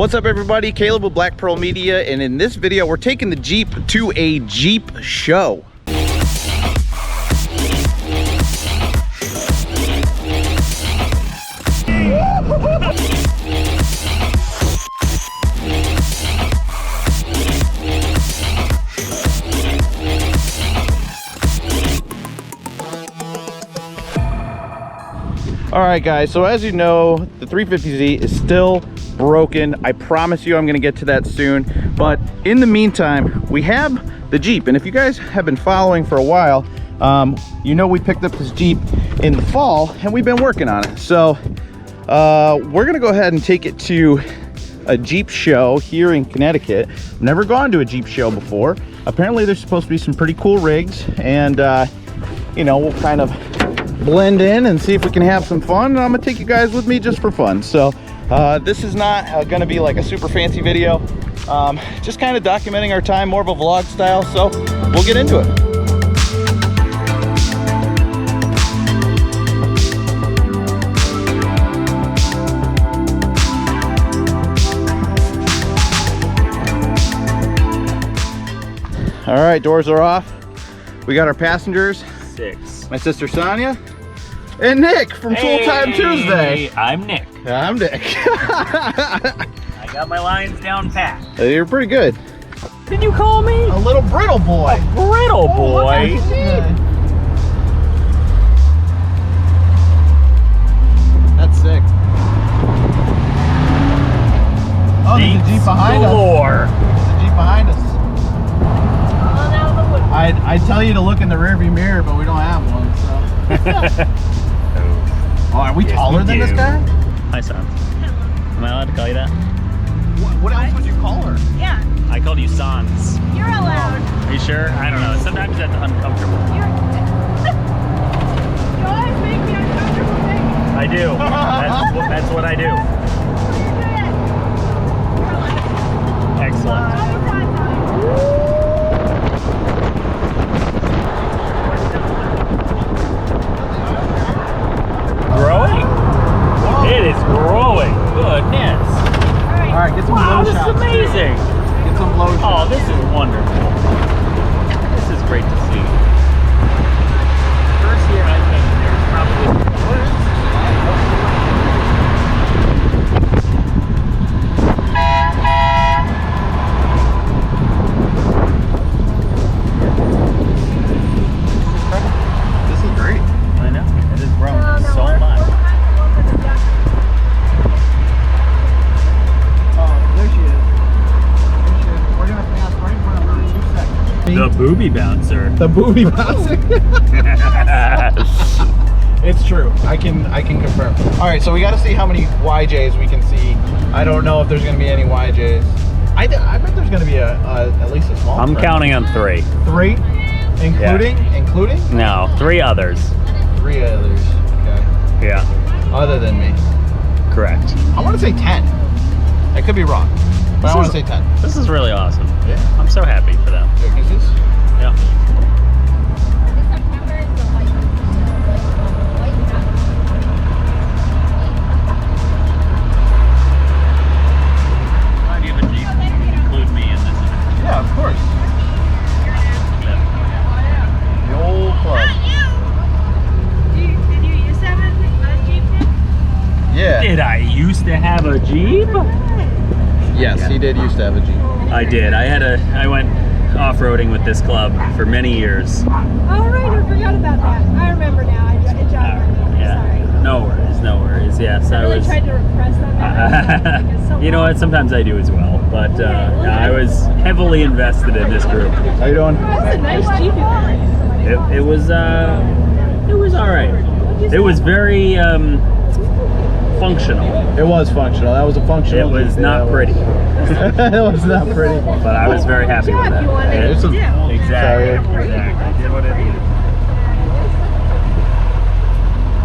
What's up everybody, Caleb with Black Pearl Media, and in this video we're taking the Jeep to a Jeep show. All right guys, so as you know, the 350Z is still broken. I promise you I'm gonna get to that soon. But in the meantime, we have the Jeep. And if you guys have been following for a while, you know we picked up this Jeep in the fall and we've been working on it. So we're gonna go ahead and take it to a Jeep show here in Connecticut. I've never gone to a Jeep show before. Apparently there's supposed to be some pretty cool rigs, and you know, we'll kind of blend in and see if we can have some fun. And I'm gonna take you guys with me just for fun. So this is not gonna be like a super fancy video, just kind of documenting our time, more of a vlog style. So we'll get into it. All right, doors are off. We got our passengers. 6. My sister Sonia and Nick from Tool Time Tuesday. I'm Nick. I'm Nick. I got my lines down pat. You're pretty good. Did you call me? A little brittle boy. A brittle boy. That's sick. Oh, there's a Jeep behind us. There's a Jeep behind us. I'd tell you to look in the rearview mirror, but we don't have one, so. Oh, are we taller than this guy? Hi, son. Am I allowed to call you that? What else would you call her? Yeah, I called you Sans. you're allowed. Are you sure? I don't know. Sometimes that's uncomfortable. You always make me uncomfortable, Nick. I do. That's what I do. Excellent. On the front side. Growing. It is growing. Goodness. All right, get some Wow, blow this is shots. amazing. Get some blow shots. Oh, this is wonderful. This is great to see. First year I came, there was probably This is great. I know. It has grown so much. Oh, there she is. There she is. We're gonna pass right in front of her in 2 seconds. The booby bouncer. The booby bouncing. It's true. I can confirm. All right, so we got to see how many YJs we can see. I don't know if there's going to be any YJs. I bet there's going to be at least a small. I'm counting on 3. 3, including including. No, 3 others. 3 others. Okay. Yeah, Other than me. correct. I want to say 10. I could be wrong, but I want to say 10. This is really awesome. Yeah. I'm so happy for them. Here, can you see this? Yeah. Glad you have a Jeep. Include me in this event. Yeah, of course. The old club. Did you used to have a Jeep, Nick? Yeah. Did I used to have a Jeep? Yes, he did used to have a Jeep. I did. I went off-roading with this club for many years. Oh, right, I forgot about that. I remember now. It jogged my memory. Yeah. Sorry. No worries, no worries. Yes, I really tried to repress that memory. You know what? Sometimes I do as well. But I was heavily invested in this group. How you doing? That's a nice Jeep you got. It was all right. It was very functional. It was functional. That was a functional. It was Jeep. not pretty, It was not pretty. but I was very happy with Job you wanted that. to do. Exactly. Sorry. Exactly. I did what I needed.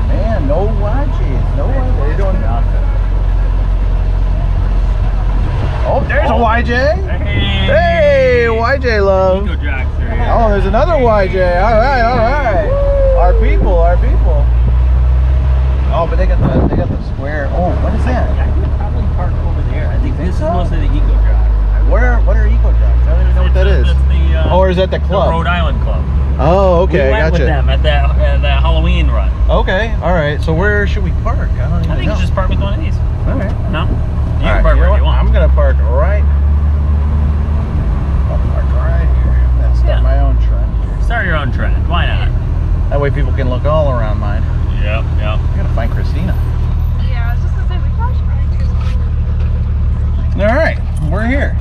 Man, no YJs. No YJs. What are you doing? Oh, there's a YJ. Hey, YJ love. Eco Jocks are here. Oh, there's another YJ. All right, all right. Our people, our people. Oh, but they got the square. Oh, what is that? I could probably park over there. I think Think so? close to the Eco Drive. What are Eco Drives? I don't even know what that is. That's the, or is that the club? The Rhode Island Club. Oh, okay, We went gotcha. with them at that Halloween run. Okay, all right. So where should we park? I don't even I think know. you just park with one of these. All right. No? You All can right, park you know wherever what? you want. I'm gonna park right. I'll park right here. I'm gonna start my own trend. Start your own trend. Why not? That way people can look all around mine. Yep. I gotta find Christina. Yeah, I was just gonna say we probably should. All right, we're here.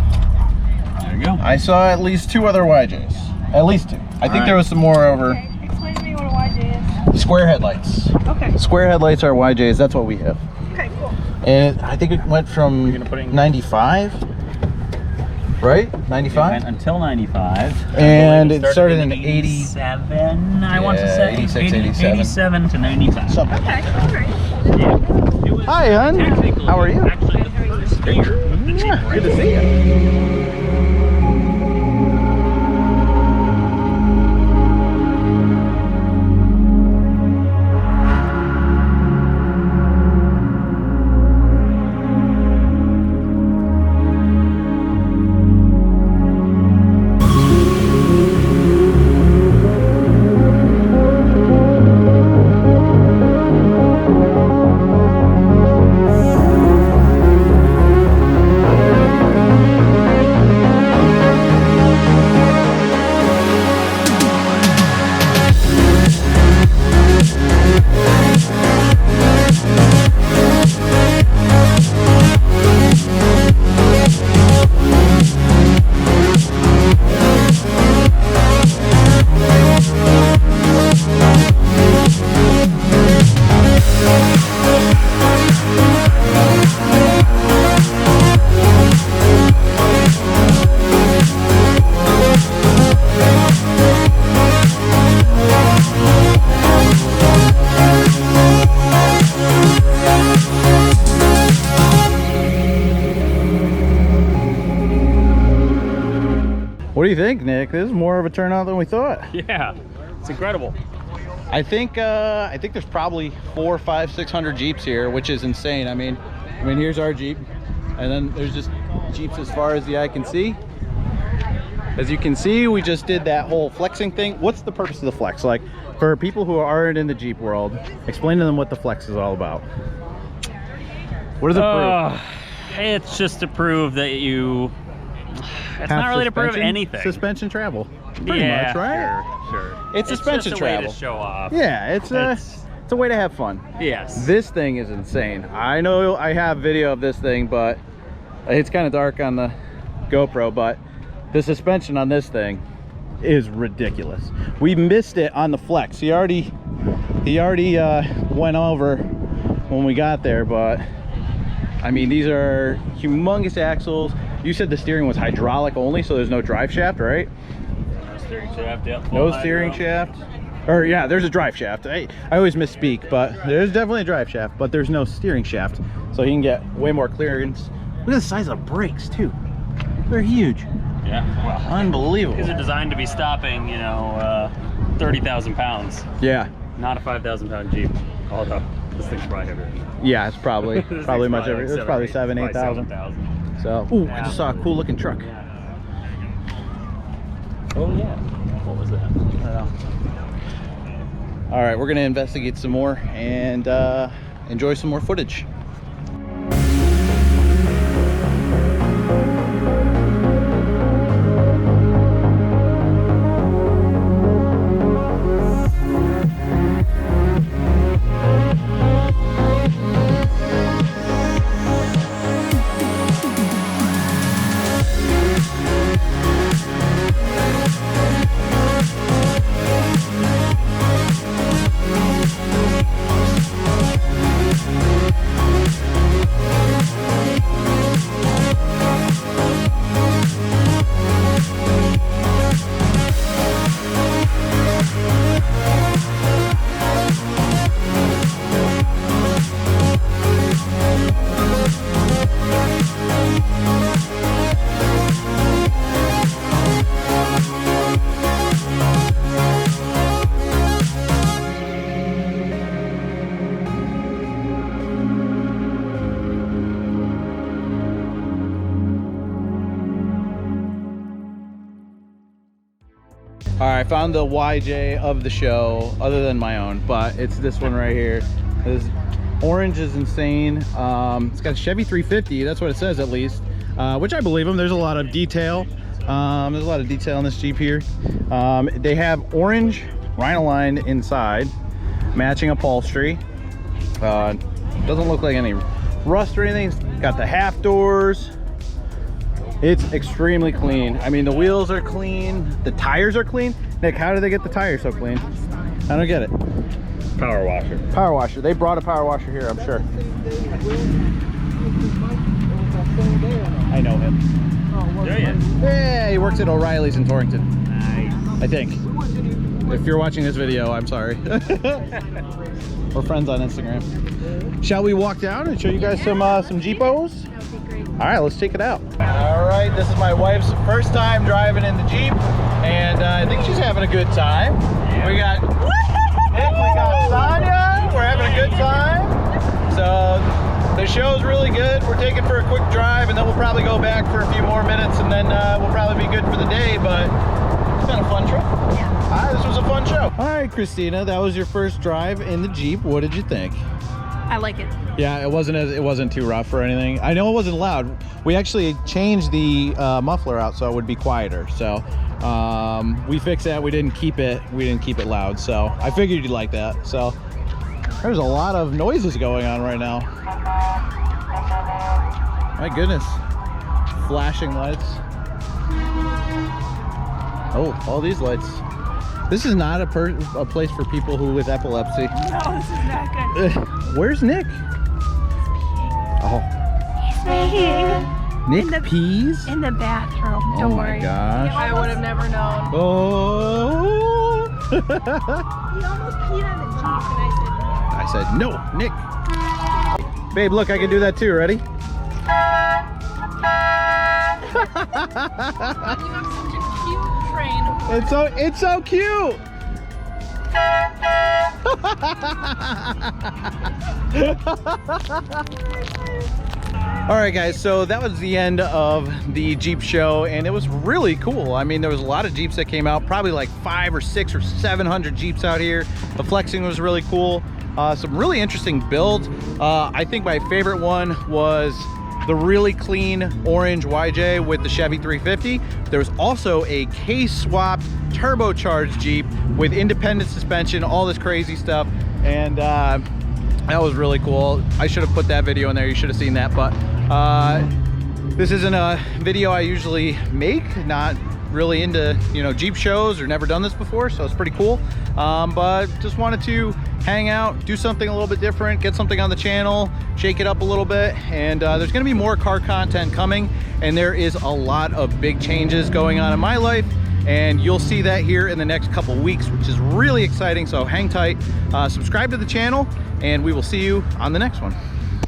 There you go. I saw at least 2 other YJs. At least 2. I think there was some more over. Okay, explain to me what a YJ is. Square headlights. Okay. Square headlights are YJs. That's what we have. Okay, cool. And I think it went from You're gonna put in 95, right? 95? Until 95. And it started in 80. 87, I want to say. 86, 87. 87 to 95. Something. Okay, all right. Yeah. It was Hi, hon. technically How are you? Actually, the first year of the Jeep Yeah, brand. good to see you. What do you think, Nick? This is more of a turnout than we thought. Yeah, it's incredible. I think there's probably 400, 500, 600 Jeeps here, which is insane. I mean, here's our Jeep, and then there's just Jeeps as far as the eye can see. As you can see, we just did that whole flexing thing. What's the purpose of the flex? Like, for people who aren't in the Jeep world, explain to them what the flex is all about. What does it prove? It's just to prove that you... It's not really to prove anything. Suspension travel. Pretty much, right? Sure. It's suspension just a travel. way to show off. Yeah, it's a way to have fun. Yes. This thing is insane. I know I have video of this thing, but it's kind of dark on the GoPro, but the suspension on this thing is ridiculous. We missed it on the flex. He already went over when we got there, but I mean, these are humongous axles. You said the steering was hydraulic only, so there's no drive shaft, right? No steering shaft, yep. No steering shaft. Or yeah, there's a drive shaft. I always misspeak, but there's definitely a drive shaft, but there's no steering shaft. So you can get way more clearance. Look at the size of the brakes too. They're huge. Yeah, well, Unbelievable. these are designed to be stopping, 30,000 pounds. Yeah. Not a 5,000 pound Jeep. Although this thing's probably heavier. Yeah, it's probably This probably thing's much like it's probably 7,000, 8,000. 7,000. So, ooh, I just saw a cool looking truck. Oh yeah. What was that? I don't know. All right, we're gonna investigate some more and enjoy some more footage. All right, I found the YJ of the show, other than my own, but it's this one right here. This orange is insane. It's got a Chevy 350, that's what it says at least, which I believe them. There's a lot of detail. There's a lot of detail in this Jeep here. They have orange Rhino-line inside, matching upholstery. Doesn't look like any rust or anything. It's got the half doors. It's extremely clean. I mean, the wheels are clean, the tires are clean. Nick, how do they get the tires so clean? I don't get it. Power washer. Power washer. They brought a power washer here, I'm sure. I know him. Do you? Yeah, he works at O'Reilly's in Torrington, Nice. I think. If you're watching this video, I'm sorry. We're friends on Instagram. Shall we walk down and show you guys some Jeepos? All right, let's check it out. All right, this is my wife's first time driving in the Jeep, and I think she's having a good time. Yeah. We got Nick, we got Sonia. We're having a good time. So the show's really good. We're taking for a quick drive, and then we'll probably go back for a few more minutes, and then we'll probably be good for the day. But it's been a fun trip. Yeah. All right, this was a fun show. All right, Christina, that was your first drive in the Jeep. What did you think? I like it. Yeah, it wasn't too rough or anything. I know it wasn't loud. We actually changed the muffler out so it would be quieter. So we fixed that. We didn't keep it loud. So I figured you'd like that. So there's a lot of noises going on right now. My goodness, flashing lights. Oh, all these lights. This is not a place for people who with epilepsy. No, this is not good. Where's Nick? Oh, He's Nick pees? in the bathroom. Don't Oh my worry. gosh. I would have never known. Oh. He almost peed on the Jeep, and I said, I said, no, Nick. Babe, look, I can do that too. Ready? "You have such a cute train." It's so cute. All right, guys, so that was the end of the Jeep show, and it was really cool. I mean, there was a lot of Jeeps that came out, probably like 500 or 600 or 700 Jeeps out here. The flexing was really cool. Some really interesting builds. I think my favorite one was the really clean orange YJ with the Chevy 350. There was also a case-swapped turbocharged Jeep with independent suspension, all this crazy stuff, and that was really cool. I should have put that video in there. You should have seen that, but this isn't a video I usually make. Not really into, you know, Jeep shows, or never done this before, so it's pretty cool. But just wanted to hang out, do something a little bit different, get something on the channel, shake it up a little bit. And there's gonna be more car content coming, and there is a lot of big changes going on in my life, and you'll see that here in the next couple weeks, which is really exciting. So hang tight, subscribe to the channel, and we will see you on the next one.